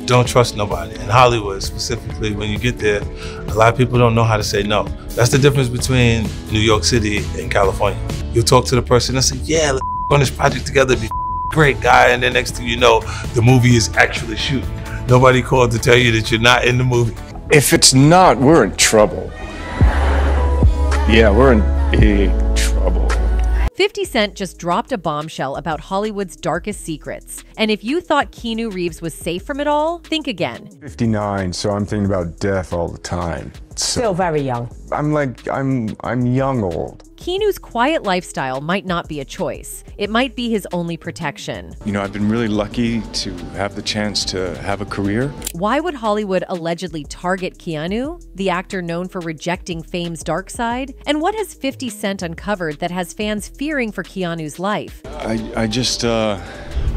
Don't trust nobody. In Hollywood, specifically, when you get there, a lot of people don't know how to say no. That's the difference between New York City and California. You'll talk to the person and say, yeah, let's on this project together, be great guy, and then next thing you know, the movie is actually shooting. Nobody called to tell you that you're not in the movie. If it's not, we're in trouble. Yeah, we're in big trouble. 50 Cent just dropped a bombshell about Hollywood's darkest secrets. And if you thought Keanu Reeves was safe from it all, think again. 59, so I'm thinking about death all the time. Still very young. I'm young old. Keanu's quiet lifestyle might not be a choice. It might be his only protection. You know, I've been really lucky to have the chance to have a career. Why would Hollywood allegedly target Keanu, the actor known for rejecting fame's dark side? And what has 50 Cent uncovered that has fans fearing for Keanu's life? I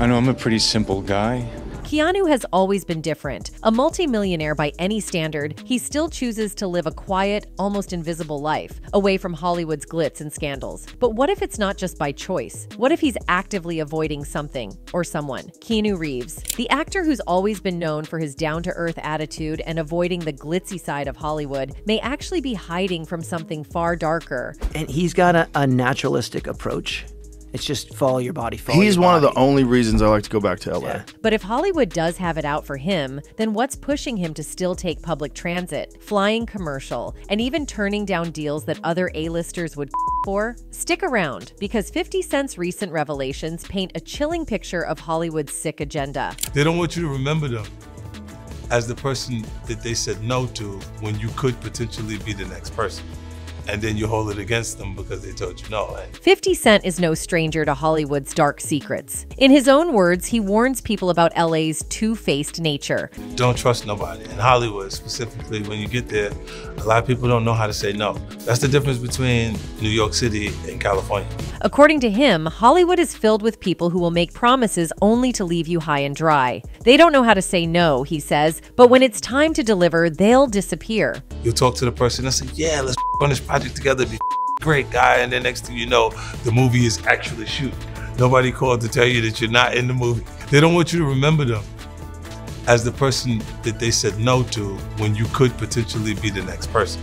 know I'm a pretty simple guy. Keanu has always been different. A multi-millionaire by any standard, he still chooses to live a quiet, almost invisible life, away from Hollywood's glitz and scandals. But what if it's not just by choice? What if he's actively avoiding something or someone? Keanu Reeves, the actor who's always been known for his down-to-earth attitude and avoiding the glitzy side of Hollywood, may actually be hiding from something far darker. And he's got a naturalistic approach. It's just follow your body, He's one of the only reasons I like to go back to LA. Yeah. But if Hollywood does have it out for him, then what's pushing him to still take public transit, flying commercial, and even turning down deals that other A-listers would for? Stick around, because 50 Cent's recent revelations paint a chilling picture of Hollywood's sick agenda. They don't want you to remember them as the person that they said no to when you could potentially be the next person. And then you hold it against them because they told you no. 50 Cent is no stranger to Hollywood's dark secrets. In his own words, he warns people about LA's two-faced nature. Don't trust nobody. In Hollywood, specifically, when you get there, a lot of people don't know how to say no. That's the difference between New York City and California. According to him, Hollywood is filled with people who will make promises only to leave you high and dry. They don't know how to say no, he says, but when it's time to deliver, they'll disappear. You'll talk to the person and say, yeah, let's on this project together, be great guy, and then next thing you know, the movie is actually shooting. Nobody called to tell you that you're not in the movie. They don't want you to remember them as the person that they said no to when you could potentially be the next person.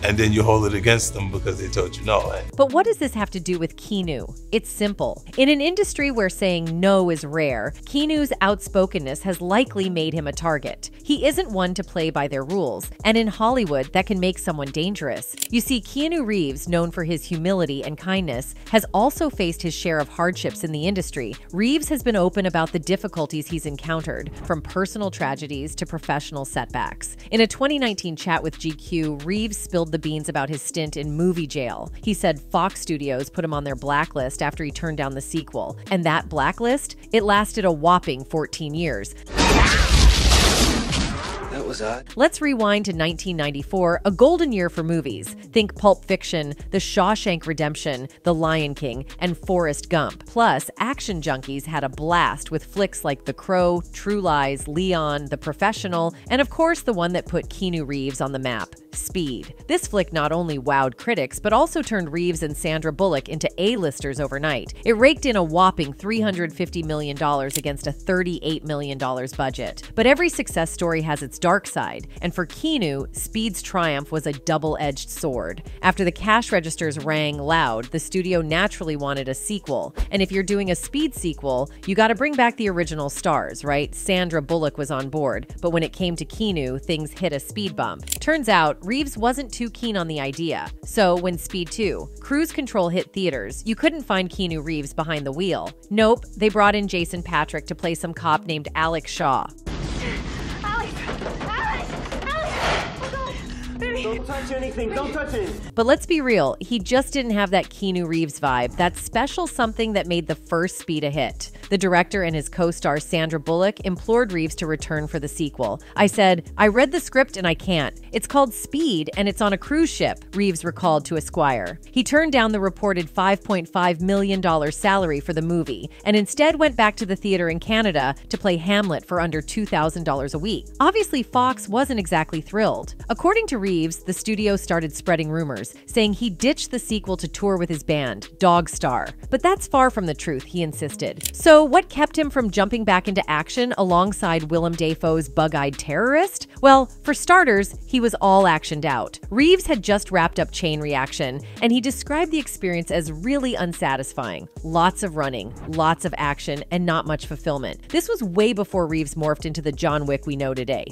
And then you hold it against them because they told you no. But what does this have to do with Keanu? It's simple. In an industry where saying no is rare, Keanu's outspokenness has likely made him a target. He isn't one to play by their rules, and in Hollywood, that can make someone dangerous. You see, Keanu Reeves, known for his humility and kindness, has also faced his share of hardships in the industry. Reeves has been open about the difficulties he's encountered, from personal tragedies to professional setbacks. In a 2019 chat with GQ, Reeves spilled the beans about his stint in movie jail. He said Fox Studios put him on their blacklist after he turned down the sequel. And that blacklist, it lasted a whopping 14 years. That was odd. Let's rewind to 1994, a golden year for movies. Think Pulp Fiction, The Shawshank Redemption, The Lion King, and Forrest Gump. Plus, action junkies had a blast with flicks like The Crow, True Lies, Leon, The Professional, and of course the one that put Keanu Reeves on the map, Speed. This flick not only wowed critics, but also turned Reeves and Sandra Bullock into A-listers overnight. It raked in a whopping $350 million against a $38 million budget. But every success story has its dark side, and for Keanu, Speed's triumph was a double-edged sword. After the cash registers rang loud, the studio naturally wanted a sequel. And if you're doing a Speed sequel, you gotta bring back the original stars, right? Sandra Bullock was on board, but when it came to Keanu, things hit a speed bump. Turns out, Reeves wasn't too keen on the idea. So when Speed 2, Cruise Control hit theaters, you couldn't find Keanu Reeves behind the wheel. Nope, they brought in Jason Patric to play some cop named Alex Shaw. Don't touch anything, don't touch it. But let's be real, he just didn't have that Keanu Reeves vibe, that special something that made the first Speed a hit. The director and his co-star Sandra Bullock implored Reeves to return for the sequel. I said, I read the script and I can't. It's called Speed and it's on a cruise ship, Reeves recalled to Esquire. He turned down the reported $5.5 million salary for the movie and instead went back to the theater in Canada to play Hamlet for under $2,000 a week. Obviously, Fox wasn't exactly thrilled. According to Reeves, the studio started spreading rumors, saying he ditched the sequel to tour with his band, Dog Star. But that's far from the truth, he insisted. So So what kept him from jumping back into action alongside Willem Dafoe's bug-eyed terrorist? Well, for starters, he was all actioned out. Reeves had just wrapped up Chain Reaction, and he described the experience as really unsatisfying. Lots of running, lots of action, and not much fulfillment. This was way before Reeves morphed into the John Wick we know today.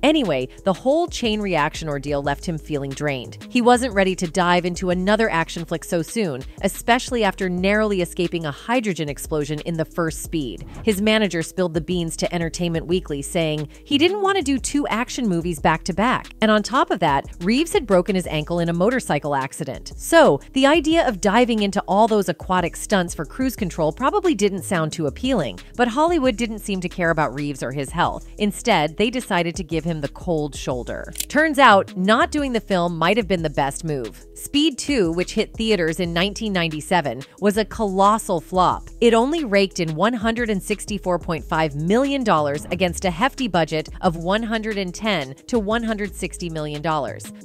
Anyway, the whole Chain Reaction ordeal left him feeling drained. He wasn't ready to dive into another action flick so soon, especially after narrowly escaping a hydrogen explosion in the first Speed. His manager spilled the beans to Entertainment Weekly, saying he didn't want to do 2 action movies back to back. And on top of that, Reeves had broken his ankle in a motorcycle accident. So, the idea of diving into all those aquatic stunts for cruise control probably didn't sound too appealing. But Hollywood didn't seem to care about Reeves or his health. Instead, they decided to give him the cold shoulder. Turns out, not doing the film might have been the best move. Speed 2, which hit theaters in 1997, was a colossal flop. It only raked in $164.5 million against a hefty budget of $110 to $160 million.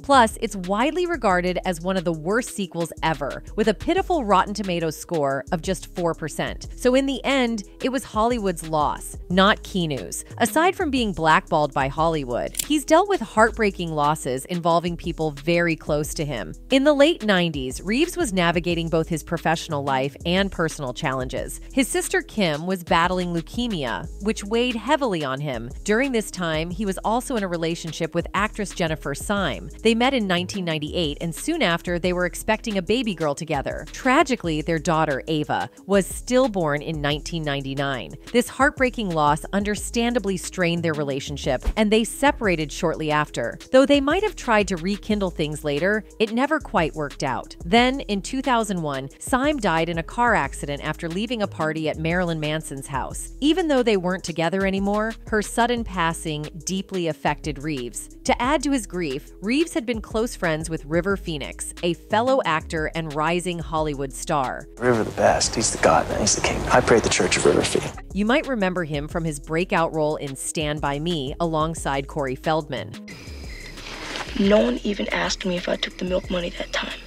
Plus, it's widely regarded as one of the worst sequels ever, with a pitiful Rotten Tomatoes score of just 4%. So in the end, it was Hollywood's loss, not Keanu's. Aside from being blackballed by Hollywood, he's dealt with heartbreaking losses involving people very close to him. In the late 90s, Reeves was navigating both his professional life and personal challenges. His sister Kim was battling leukemia, which weighed heavily on him. During this time, he was also in a relationship with actress Jennifer Syme. They met in 1998, and soon after, they were expecting a baby girl together. Tragically, their daughter, Ava, was stillborn in 1999. This heartbreaking loss understandably strained their relationship, and they separated shortly after. Though they might have tried to rekindle things later, it never quite worked out. Then, in 2001, Syme died in a car accident after leaving a party at Marilyn Manson's house. Even though they weren't together anymore, her sudden passing deeply affected Reeves. To add to his grief, Reeves had been close friends with River Phoenix, a fellow actor and rising Hollywood star. River the best. He's the god, man. He's the king. I pray at the Church of River Phoenix. You might remember him from his breakout role in Stand By Me alongside Corey Feldman. No one even asked me if I took the milk money that time.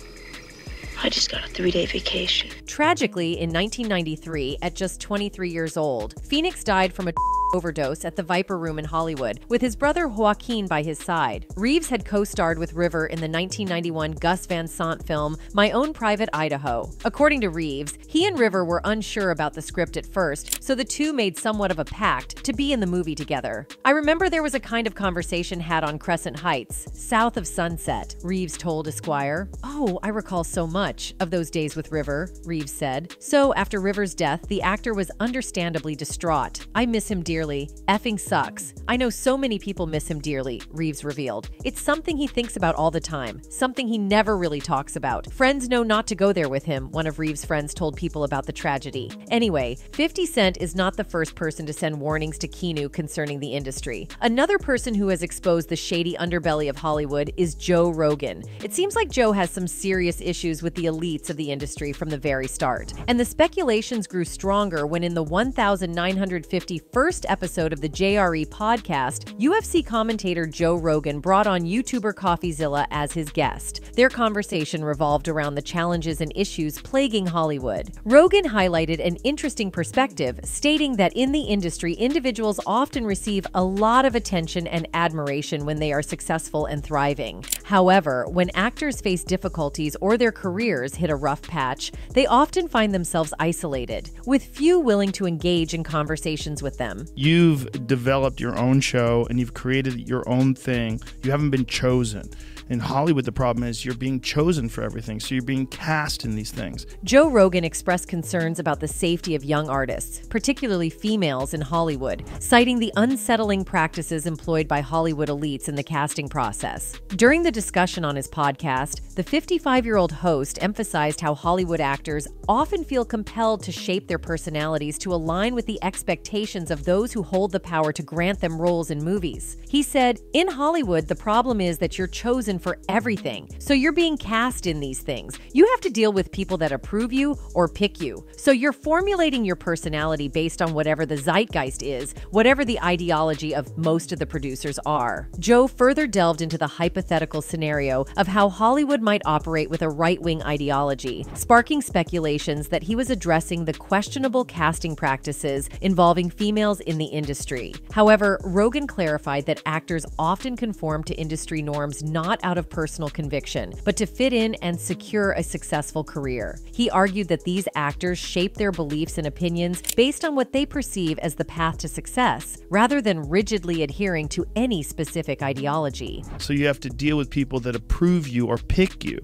I just got a 3-day vacation. Tragically, in 1993, at just 23 years old, Phoenix died from a overdose at the Viper Room in Hollywood, with his brother Joaquin by his side. Reeves had co-starred with River in the 1991 Gus Van Sant film, My Own Private Idaho. According to Reeves, he and River were unsure about the script at first, so the two made somewhat of a pact to be in the movie together. I remember there was a kind of conversation had on Crescent Heights, south of Sunset, Reeves told Esquire. Oh, I recall so much of those days with River, Reeves said. So, after River's death, the actor was understandably distraught. I miss him dearly. Effing sucks. I know so many people miss him dearly, Reeves revealed. It's something he thinks about all the time, something he never really talks about. Friends know not to go there with him, one of Reeves' friends told People about the tragedy. Anyway, 50 Cent is not the first person to send warnings to Keanu concerning the industry. Another person who has exposed the shady underbelly of Hollywood is Joe Rogan. It seems like Joe has some serious issues with the elites of the industry from the very start. And the speculations grew stronger when in the 1951st episode of the JRE podcast, UFC commentator Joe Rogan brought on YouTuber CoffeeZilla as his guest. Their conversation revolved around the challenges and issues plaguing Hollywood. Rogan highlighted an interesting perspective, stating that in the industry, individuals often receive a lot of attention and admiration when they are successful and thriving. However, when actors face difficulties or their careers hit a rough patch, they often find themselves isolated, with few willing to engage in conversations with them. You've developed your own show and you've created your own thing. You haven't been chosen. In Hollywood, the problem is you're being chosen for everything, so you're being cast in these things. Joe Rogan expressed concerns about the safety of young artists, particularly females in Hollywood, citing the unsettling practices employed by Hollywood elites in the casting process. During the discussion on his podcast, the 55-year-old host emphasized how Hollywood actors often feel compelled to shape their personalities to align with the expectations of those who hold the power to grant them roles in movies. He said, "In Hollywood, the problem is that you're chosen chosen for everything. So you're being cast in these things. You have to deal with people that approve you or pick you. So you're formulating your personality based on whatever the zeitgeist is, whatever the ideology of most of the producers are. Joe further delved into the hypothetical scenario of how Hollywood might operate with a right-wing ideology, sparking speculations that he was addressing the questionable casting practices involving females in the industry. However, Rogan clarified that actors often conform to industry norms not out of personal conviction, but to fit in and secure a successful career. He argued that these actors shape their beliefs and opinions based on what they perceive as the path to success, rather than rigidly adhering to any specific ideology. So you have to deal with people that approve you or pick you.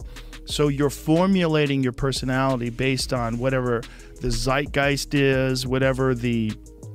So you're formulating your personality based on whatever the zeitgeist is, whatever the...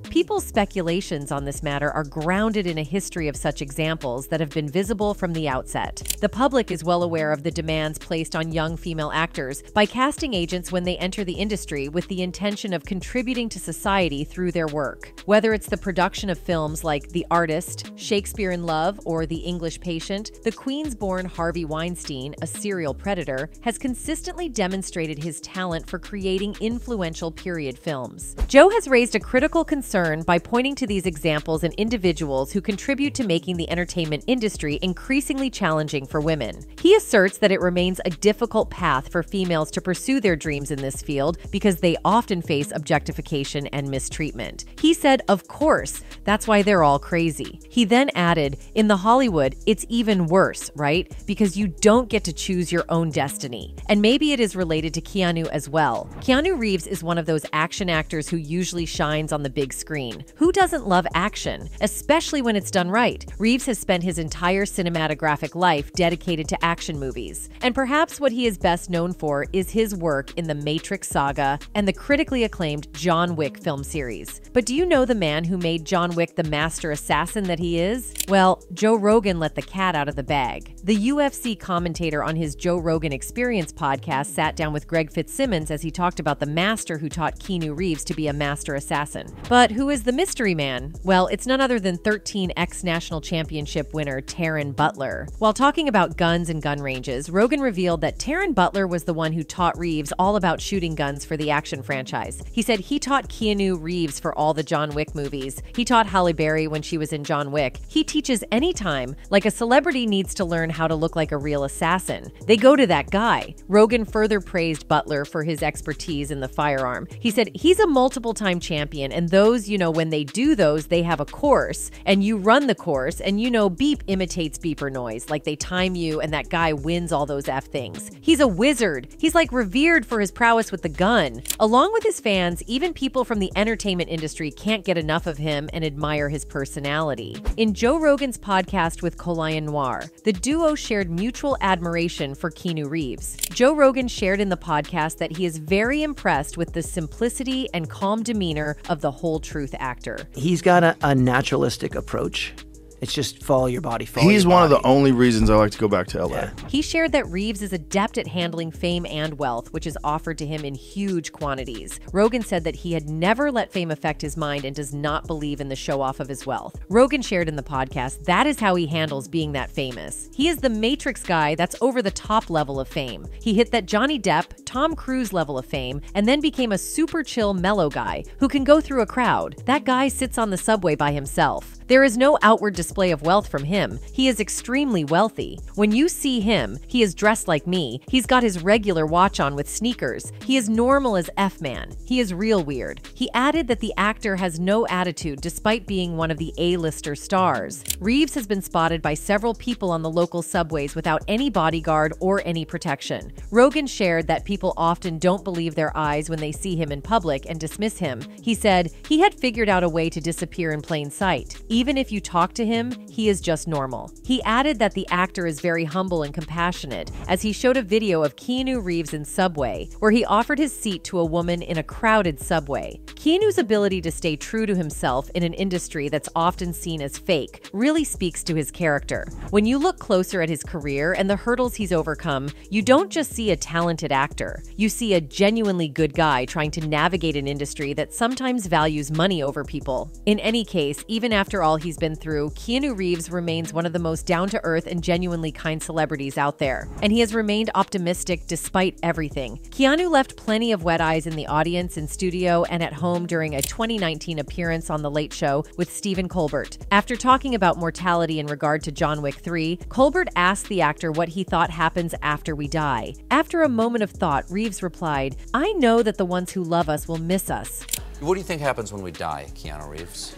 People's speculations on this matter are grounded in a history of such examples that have been visible from the outset. The public is well aware of the demands placed on young female actors by casting agents when they enter the industry with the intention of contributing to society through their work. Whether it's the production of films like The Artist, Shakespeare in Love, or The English Patient, the Queens-born Harvey Weinstein, a serial predator, has consistently demonstrated his talent for creating influential period films. Joe has raised a critical concern by pointing to these examples and individuals who contribute to making the entertainment industry increasingly challenging for women. He asserts that it remains a difficult path for females to pursue their dreams in this field because they often face objectification and mistreatment. He said, "Of course, that's why they're all crazy." He then added, "In the Hollywood, it's even worse, right? Because you don't get to choose your own destiny." And maybe it is related to Keanu as well. Keanu Reeves is one of those action actors who usually shines on the big screen. Who doesn't love action, especially when it's done right? Reeves has spent his entire cinematographic life dedicated to action movies, and perhaps what he is best known for is his work in the Matrix saga and the critically acclaimed John Wick film series. But do you know the man who made John Wick the master assassin that he is? Well, Joe Rogan let the cat out of the bag. The UFC commentator on his Joe Rogan Experience podcast sat down with Greg Fitzsimmons as he talked about the master who taught Keanu Reeves to be a master assassin. But who is the mystery man? Well, it's none other than 13 ex-national championship winner Taron Butler. While talking about guns and gun ranges, Rogan revealed that Taron Butler was the one who taught Reeves all about shooting guns for the action franchise. He said he taught Keanu Reeves for all the John Wick movies. He taught Halle Berry when she was in John Wick. He teaches anytime. Like a celebrity needs to learn how to look like a real assassin, they go to that guy. Rogan further praised Butler for his expertise in the firearm. He said he's a multiple-time champion, and those, when they do those, they have a course, and you run the course, and beep imitates beeper noise, like they time you, and that guy wins all those F things. He's a wizard. He's like revered for his prowess with the gun. Along with his fans, even people from the entertainment industry can't get enough of him and admire his personality. In Joe Rogan's podcast with Colion Noir, the duo shared mutual admiration for Keanu Reeves. Joe Rogan shared in the podcast that he is very impressed with the simplicity and calm demeanor of the whole truth actor. He's got a naturalistic approach. It's just follow your body, He's one of the only reasons I like to go back to LA. Yeah. He shared that Reeves is adept at handling fame and wealth, which is offered to him in huge quantities. Rogan said that he had never let fame affect his mind and does not believe in the show-off of his wealth. Rogan shared in the podcast that is how he handles being that famous. He is the Matrix guy that's over the top level of fame. He hit that Johnny Depp, Tom Cruise level of fame, and then became a super chill, mellow guy who can go through a crowd. That guy sits on the subway by himself. There is no outward display of wealth from him. He is extremely wealthy. When you see him, he is dressed like me. He's got his regular watch on with sneakers. He is normal as F-man. He is real weird. He added that the actor has no attitude despite being one of the A-lister stars. Reeves has been spotted by several people on the local subways without any bodyguard or any protection. Rogan shared that people often don't believe their eyes when they see him in public and dismiss him. He said he had figured out a way to disappear in plain sight. Even if you talk to him, he is just normal. He added that the actor is very humble and compassionate, as he showed a video of Keanu Reeves in Subway, where he offered his seat to a woman in a crowded subway. Keanu's ability to stay true to himself in an industry that's often seen as fake really speaks to his character. When you look closer at his career and the hurdles he's overcome, you don't just see a talented actor. You see a genuinely good guy trying to navigate an industry that sometimes values money over people. In any case, even after all he's been through, Keanu Reeves remains one of the most down-to-earth and genuinely kind celebrities out there. And he has remained optimistic despite everything. Keanu left plenty of wet eyes in the audience, in studio, and at home during a 2019 appearance on The Late Show with Stephen Colbert. After talking about mortality in regard to John Wick 3, Colbert asked the actor what he thought happens after we die. After a moment of thought, Reeves replied, "I know that the ones who love us will miss us." What do you think happens when we die, Keanu Reeves?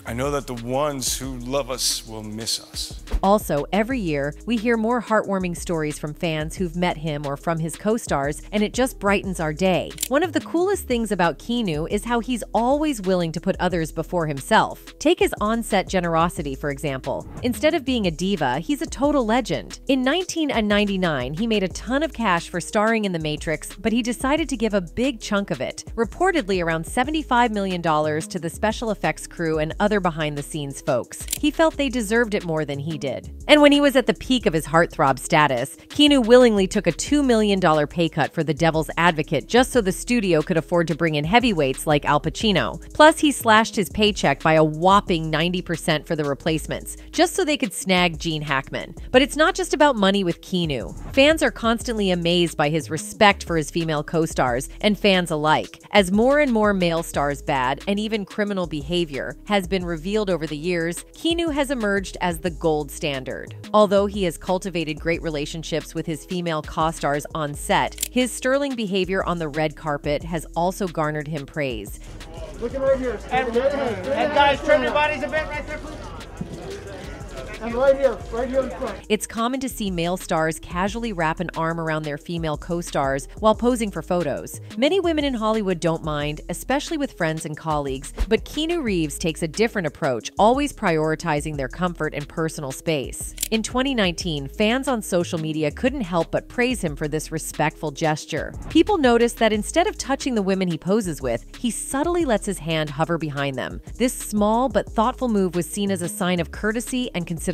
I know that the ones who love us will miss us. Also, every year, we hear more heartwarming stories from fans who've met him or from his co-stars, and it just brightens our day. One of the coolest things about Keanu is how he's always willing to put others before himself. Take his on-set generosity, for example. Instead of being a diva, he's a total legend. In 1999, he made a ton of cash for starring in The Matrix, but he decided to give a big chunk of it, reportedly around $75 million, to the special effects crew and other behind-the-scenes folks. He felt they deserved it more than he did. And when he was at the peak of his heartthrob status, Keanu willingly took a $2 million pay cut for The Devil's Advocate just so the studio could afford to bring in heavyweights like Al Pacino. Plus, he slashed his paycheck by a whopping 90% for the replacements, just so they could snag Gene Hackman. But it's not just about money with Keanu. Fans are constantly amazed by his respect for his female co-stars, and fans alike. As more and more male stars' bad and even criminal behavior has been revealed over the years, Keanu has emerged as the gold standard. Although he has cultivated great relationships with his female co-stars on set, his sterling behavior on the red carpet has also garnered him praise. Looking right here. And guys, turn your bodies a bit right there, please. And right here in front. It's common to see male stars casually wrap an arm around their female co-stars while posing for photos. Many women in Hollywood don't mind, especially with friends and colleagues, but Keanu Reeves takes a different approach, always prioritizing their comfort and personal space. In 2019, fans on social media couldn't help but praise him for this respectful gesture. People noticed that instead of touching the women he poses with, he subtly lets his hand hover behind them. This small but thoughtful move was seen as a sign of courtesy and consideration,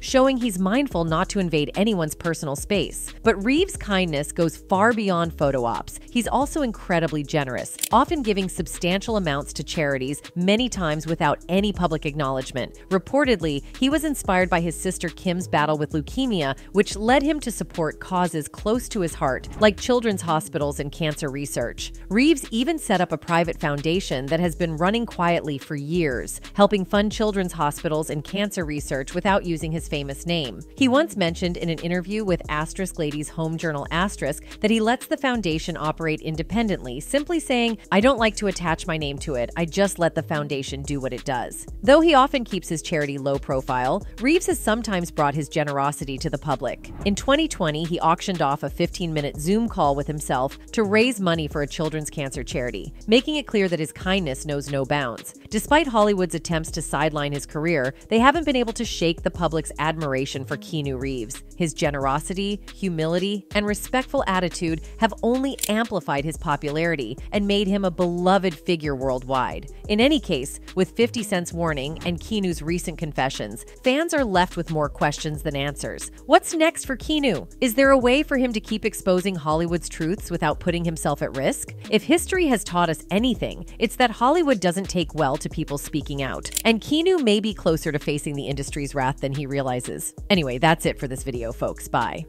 showing he's mindful not to invade anyone's personal space. But Reeves' kindness goes far beyond photo ops. He's also incredibly generous, often giving substantial amounts to charities, many times without any public acknowledgement. Reportedly, he was inspired by his sister Kim's battle with leukemia, which led him to support causes close to his heart, like children's hospitals and cancer research. Reeves even set up a private foundation that has been running quietly for years, helping fund children's hospitals and cancer research without using his famous name. He once mentioned in an interview with Asterisk Ladies home journal Asterisk that he lets the foundation operate independently, simply saying, "I don't like to attach my name to it, I just let the foundation do what it does." Though he often keeps his charity low profile, Reeves has sometimes brought his generosity to the public. In 2020, he auctioned off a 15-minute Zoom call with himself to raise money for a children's cancer charity, making it clear that his kindness knows no bounds. Despite Hollywood's attempts to sideline his career, they haven't been able to shake the public's admiration for Keanu Reeves. His generosity, humility, and respectful attitude have only amplified his popularity and made him a beloved figure worldwide. In any case, with 50 Cent's warning and Keanu's recent confessions, fans are left with more questions than answers. What's next for Keanu? Is there a way for him to keep exposing Hollywood's truths without putting himself at risk? If history has taught us anything, it's that Hollywood doesn't take well to people speaking out. And Keanu may be closer to facing the industry's wrath than he realizes. Anyway, that's it for this video, folks. Bye.